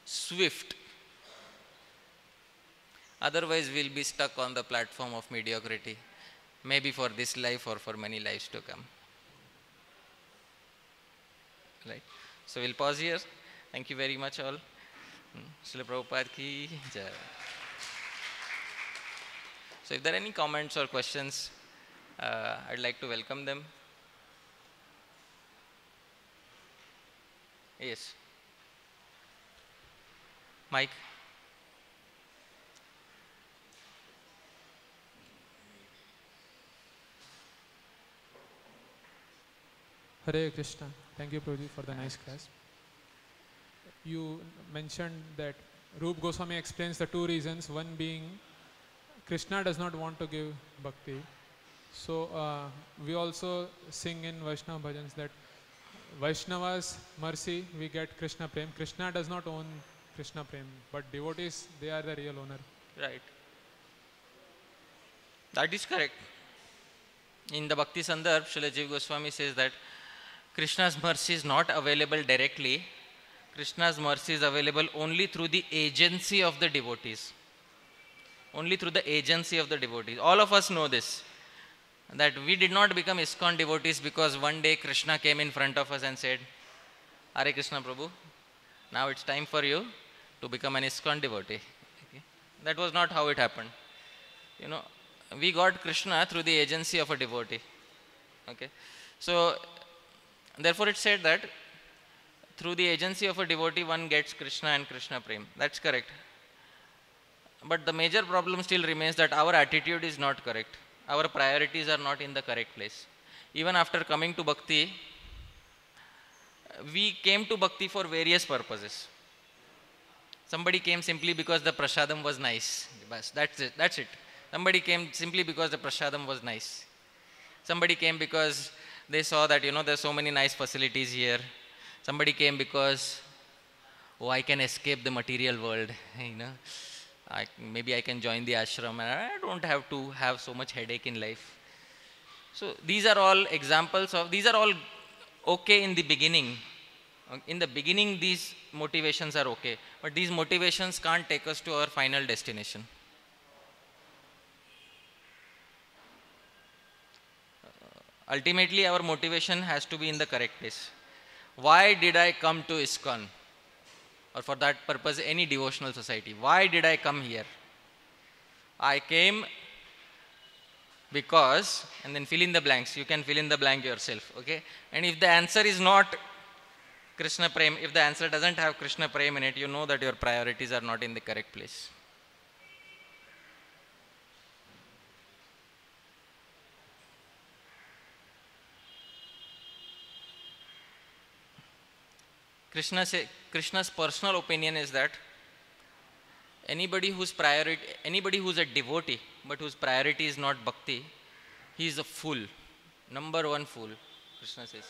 swift. Otherwise, we will be stuck on the platform of mediocrity, maybe for this life or for many lives to come. Right? So we'll pause here. Thank you very much all. Srila Prabhupada ki jai. So if there are any comments or questions, I'd like to welcome them. Yes. Mike. Hare Krishna. Thank you, Prabhuji, for the nice class. You mentioned that Rupa Goswami explains the 2 reasons, one being Krishna does not want to give bhakti. So we also sing in Vaishnava bhajans that Vaishnava's mercy, we get Krishna Prem. Krishna does not own Krishna Prem, but devotees, they are the real owner. Right. That is correct. In the Bhakti Sandarbh, Srila Jiva Goswami says that Krishna's mercy is not available directly. Krishna's mercy is available only through the agency of the devotees. Only through the agency of the devotees. All of us know this, that we did not become ISKCON devotees because one day Krishna came in front of us and said, Hare Krishna Prabhu, now it's time for you to become an ISKCON devotee. Okay. That was not how it happened. We got Krishna through the agency of a devotee. Okay. So, therefore it said that through the agency of a devotee one gets Krishna and Krishna Prem. That's correct. But the major problem still remains that our attitude is not correct. Our priorities are not in the correct place. Even after coming to bhakti, we came to bhakti for various purposes. Somebody came simply because the prasadam was nice. That's it. Somebody came simply because the prasadam was nice. Somebody came because they saw that, there's so many nice facilities here. Somebody came because, I can escape the material world, maybe I can join the ashram and I don't have to have so much headache in life. So these are all examples of, these are all okay in the beginning. In the beginning these motivations are okay, but these motivations can't take us to our final destination. Ultimately our motivation has to be in the correct place. Why did I come to ISKCON? Or for that purpose any devotional society. Why did I come here? I came because, and then fill in the blanks. You can fill in the blank yourself. Okay? And if the answer is not Krishna Prem, if the answer doesn't have Krishna Prem in it, you know that your priorities are not in the correct place. Krishna's personal opinion is that anybody who's a devotee but whose priority is not bhakti, he is a fool. Number one fool, Krishna says.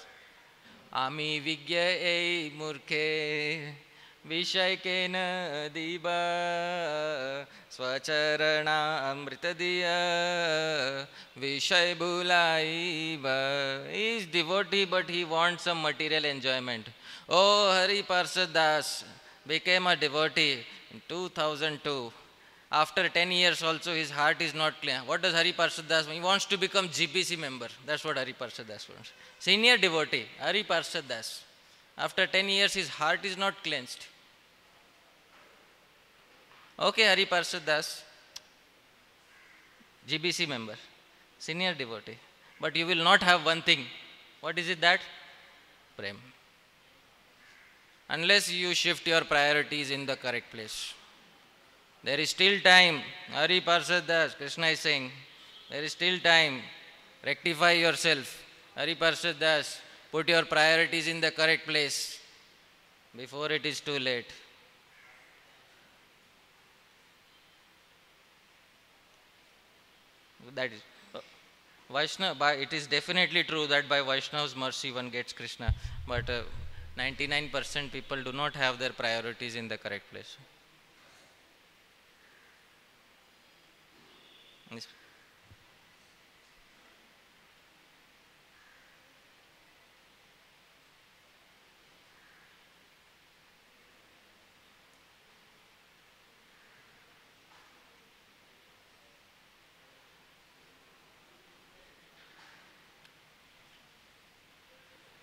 Ami vigya ei murkhe vishay kena diba svacharana vṛttyā vishay bulaiva. He is devotee but he wants some material enjoyment. Oh, Hari Pārṣada Dāsa became a devotee in 2002. After 10 years also his heart is not clear. What does Hari Pārṣada Dāsa mean? He wants to become GBC member. That's what Hari Pārṣada Dāsa wants. Senior devotee, Hari Pārṣada Dāsa. After 10 years his heart is not cleansed. Okay, Hari Pārṣada Dāsa, GBC member, senior devotee. But you will not have one thing. What is it that? Prem. Unless you shift your priorities in the correct place. There is still time. Hari Pārṣada Dāsa, Krishna is saying, there is still time. Rectify yourself. Hari Pārṣada Dāsa, put your priorities in the correct place before it is too late. That is Vaishnava. It is definitely true that by Vaishnava's mercy one gets Krishna, but 99% people do not have their priorities in the correct place. Yes.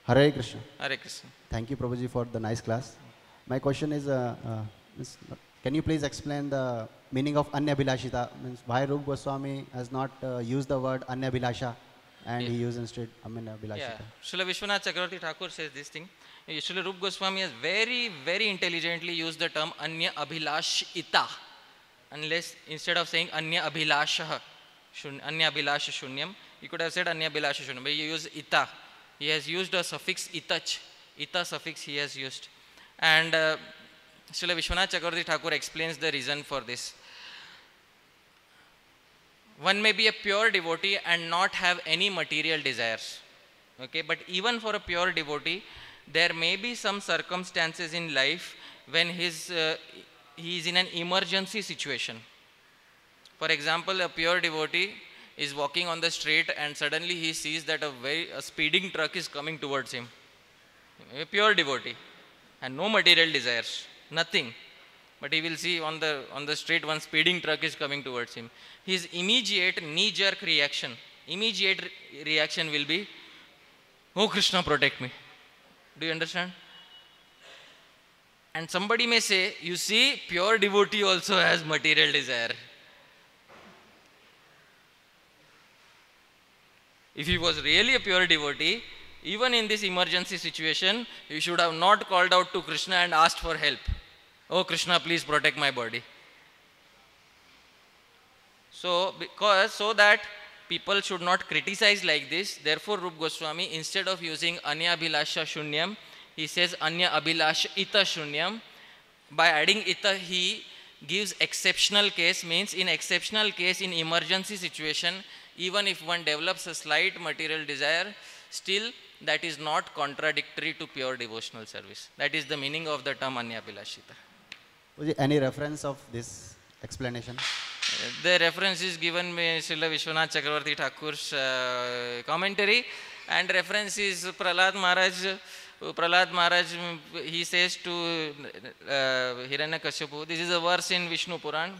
Hare Krishna. Hare Krishna. Thank you, Prabhuji, for the nice class. My question is, can you please explain the meaning of Anyabhilashita? Means why Rupa Goswami has not used the word Anyabhilasha and he used instead Anyabhilashita? Yeah. Srila Vishwanath Chakravarti Thakur says this thing. Srila Rupa Goswami has very, very intelligently used the term Anya Abhilashita. Unless, instead of saying Anya Abhilasha Shunyam, he could have said Anya Abhilasha Shunyam, but he used Ita. He has used a suffix itach. Ita suffix he has used. And Srila Vishwanath Chakravarti Thakur explains the reason for this. One may be a pure devotee and not have any material desires. Okay, but even for a pure devotee, there may be some circumstances in life when he is in an emergency situation. For example, a pure devotee is walking on the street and suddenly he sees that a speeding truck is coming towards him. A pure devotee and no material desires, nothing. But he will see on the street one speeding truck is coming towards him. His immediate knee-jerk reaction will be, oh Krishna, protect me. Do you understand? And somebody may say, you see, pure devotee also has material desire. If he was really a pure devotee, even in this emergency situation, he should have not called out to Krishna and asked for help. Oh Krishna, please protect my body. So that people should not criticize like this, therefore Rupa Goswami, instead of using anya abhilasha shunyam, he says anya abhilasha ita shunyam. By adding ita, he gives exceptional case, means in exceptional case, in emergency situation, even if one develops a slight material desire, still that is not contradictory to pure devotional service. That is the meaning of the term anya abhilashita. Any reference of this explanation? The reference is given by Srila Vishwanath Chakravarti Thakur's commentary, and reference is Prahlad Maharaj. Prahlad Maharaj, he says to Hiranyakashipu, this is a verse in Vishnu Puran.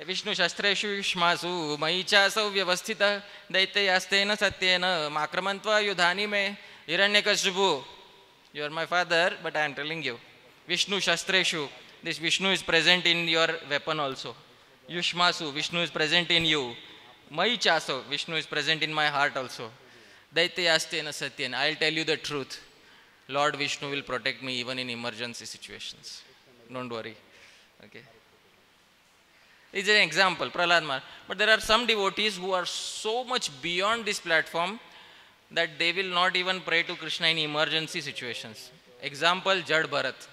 Vishnu Shastreshu Shmasu Maichasau Vyavasthita Daitayastena Satyena Makramantva Yudhani Me. Hiranyakashipu, you are my father, but I am telling you, Vishnu Shastreshu, this Vishnu is present in your weapon also. Yushmasu, Vishnu is present in you. Maichaso, Vishnu is present in my heart also. Daitayastena Satyena, I will tell you the truth. Lord Vishnu will protect me even in emergency situations. Don't worry. Okay. It's an example, Prahlad Maharaj. But there are some devotees who are so much beyond this platform that they will not even pray to Krishna in emergency situations. Example, Jad Bharat.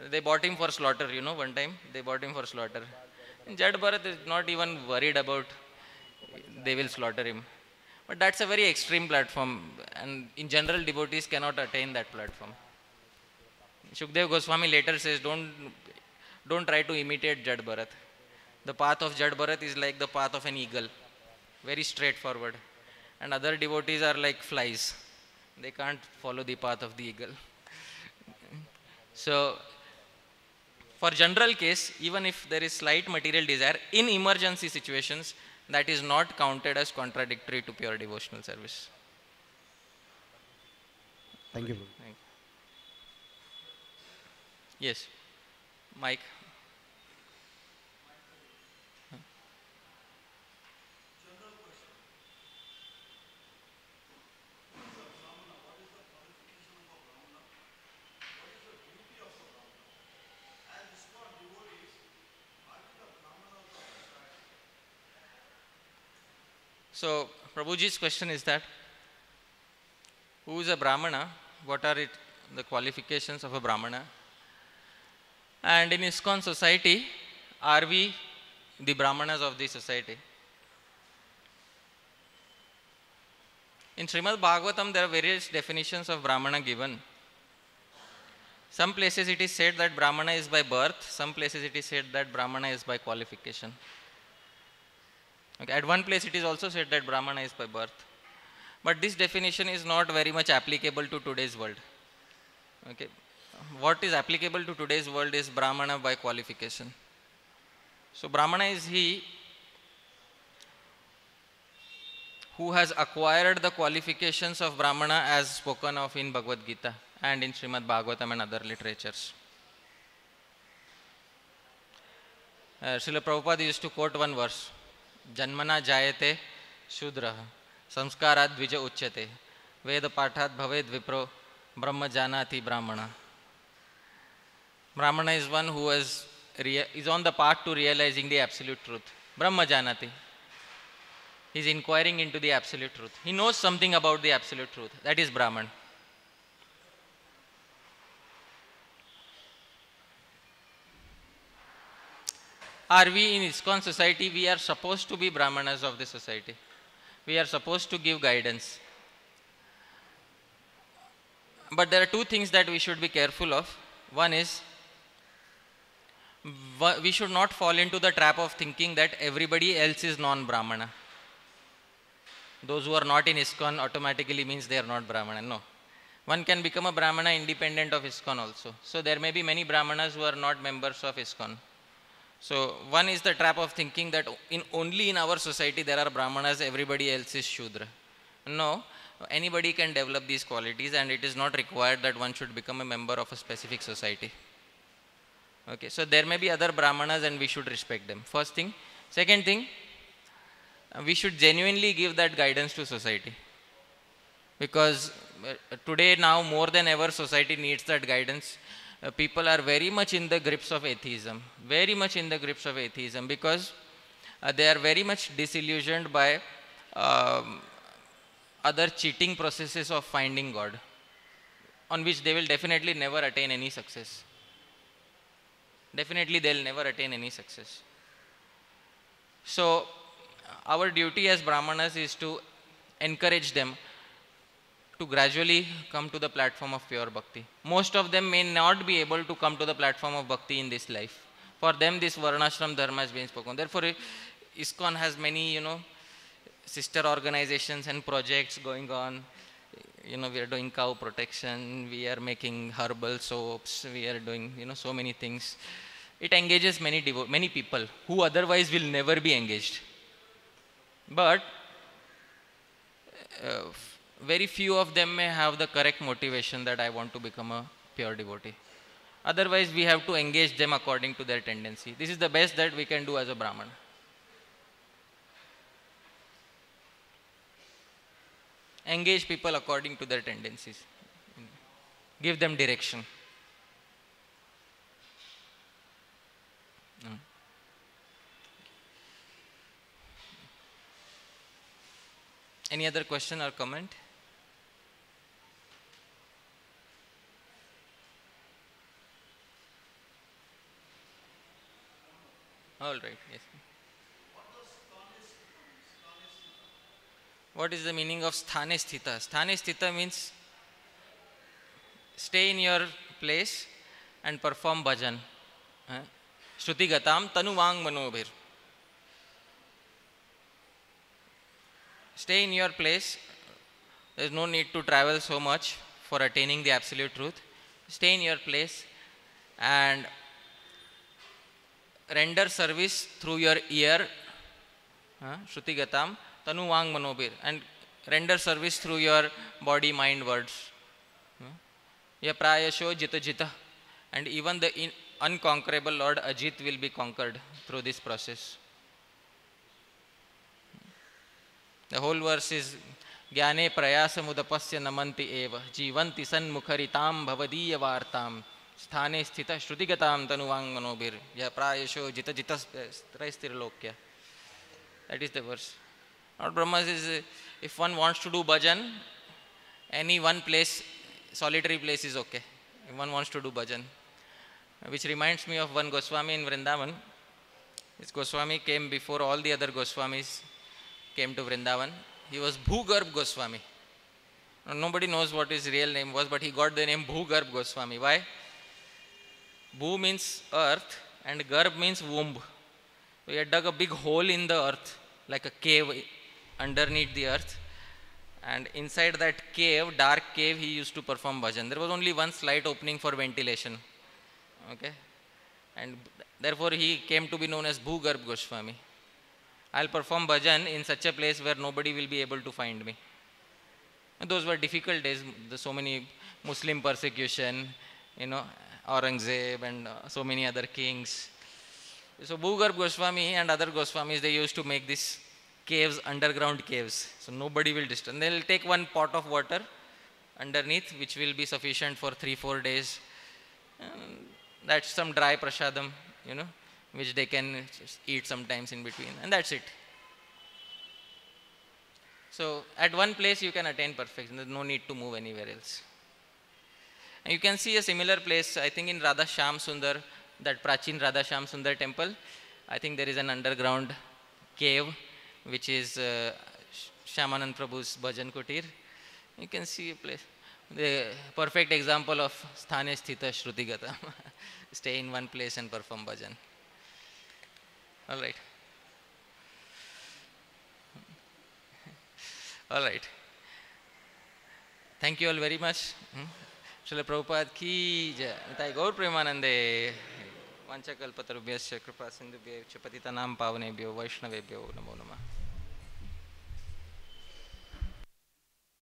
They bought him for slaughter, you know, one time. They bought him for slaughter. And Jad Bharat is not even worried about they will slaughter him. But that's a very extreme platform, and in general devotees cannot attain that platform. Shukdev Goswami later says, don't try to imitate Jad Bharat. The path of Jad Bharat is like the path of an eagle, very straightforward. And other devotees are like flies. They can't follow the path of the eagle. So, for general case, even if there is slight material desire, in emergency situations, that is not counted as contradictory to pure devotional service. Thank you. Thank you. Yes, Mike. So, Prabhuji's question is that, who is a Brahmana? What are the qualifications of a Brahmana? And in ISKCON society, are we the Brahmanas of the society? In Śrīmad-bhāgavatam, there are various definitions of Brahmana given. Some places it is said that Brahmana is by birth, some places it is said that Brahmana is by qualification. Okay. At one place it is also said that Brahmana is by birth. But this definition is not very much applicable to today's world. Okay. What is applicable to today's world is Brahmana by qualification. So Brahmana is he who has acquired the qualifications of Brahmana as spoken of in Bhagavad Gita and in Śrīmad-bhāgavatam and other literatures. Srila Prabhupada used to quote one verse. Janmana jayate shudraha samskarad dvija uchyate veda pathat bhaved vipro brahma janati brahmana. Brahmana is one who is on the path to realizing the absolute truth. Brahma janati. He is inquiring into the absolute truth. He knows something about the absolute truth. That is Brahman. Are we in ISKCON society? We are supposed to be Brahmanas of the society. We are supposed to give guidance. But there are two things that we should be careful of. One is, we should not fall into the trap of thinking that everybody else is non-Brahmana. Those who are not in ISKCON automatically means they are not Brahmana. No. One can become a Brahmana independent of ISKCON also. So there may be many Brahmanas who are not members of ISKCON. So one is the trap of thinking that only in our society there are Brahmanas, everybody else is Shudra. No, anybody can develop these qualities, and it is not required that one should become a member of a specific society. Okay, so there may be other Brahmanas and we should respect them. First thing. Second thing, we should genuinely give that guidance to society. Because today now more than ever society needs that guidance. People are very much in the grips of atheism. Very much in the grips of atheism because they are very much disillusioned by other cheating processes of finding God, on which they will definitely never attain any success. Definitely they will never attain any success. So our duty as Brahmanas is to encourage them to gradually come to the platform of pure bhakti. Most of them may not be able to come to the platform of bhakti in this life. For them this varnashram dharma has been spoken. Therefore ISKCON has many, sister organizations and projects going on. We are doing cow protection, we are making herbal soaps, we are doing, so many things. It engages many people who otherwise will never be engaged. But very few of them may have the correct motivation that I want to become a pure devotee. Otherwise, we have to engage them according to their tendency. This is the best that we can do as a Brahman. Engage people according to their tendencies. Give them direction. Any other question or comment? All right, yes. What is the meaning of sthane sthita? Sthane sthita means stay in your place and perform bhajan. Shruti-gatam tanuvang manobhir. Stay in your place. There is no need to travel so much for attaining the absolute truth. Stay in your place and render service through your ear. Shruti-gatam tanuvang manobhir. And render service through your body, mind, words. Ya prayasho jita jita. And even the unconquerable Lord Ajit will be conquered through this process. The whole verse is Gyane prayasa mudapasya namanti eva jivanti sanmukharitam bhavadiya vartam sthane sthita shruti-gatam tanuvang manobhir ya prayasho jita jita traistirlokya. That is the verse. Lord Brahma says if one wants to do bhajan, any one place, solitary place is okay. If one wants to do bhajan. Which reminds me of one Goswami in Vrindavan. This Goswami came before all the other Goswamis came to Vrindavan. He was Bhugarb Goswami. Nobody knows what his real name was, but he got the name Bhugarb Goswami. Why? Bhu means earth and Garb means womb. So he had dug a big hole in the earth, like a cave underneath the earth. And inside that cave, dark cave, he used to perform bhajan. There was only one slight opening for ventilation. Okay? And therefore he came to be known as Bhugarb Goswami. I'll perform bhajan in such a place where nobody will be able to find me. And those were difficult days. There's so many Muslim persecution, Aurangzeb and so many other kings. So Bhugarb Goswami and other Goswamis, they used to make these caves, underground caves. So nobody will disturb. They'll take one pot of water underneath, which will be sufficient for 3-4 days. And that's some dry prashadam, which they can eat sometimes in between, and that's it. So at one place you can attain perfection. There's no need to move anywhere else. And you can see a similar place, I think in Radha Shyam Sundar, that Prachin Radha Shyam Sundar temple. I think there is an underground cave, which is Shyamanand Prabhu's Bhajan Kutir. You can see a place. The perfect example of sthane sthita shruti-gatam. Stay in one place and perform bhajan. All right. All right. Thank you all very much. Srila Prabhupada ki jai. Nitai Gaur Premanande. Vanchakalpatarubhyasya kripa sindhubhyo patitanam pavanebhyo vaishnavebhyo namo namo.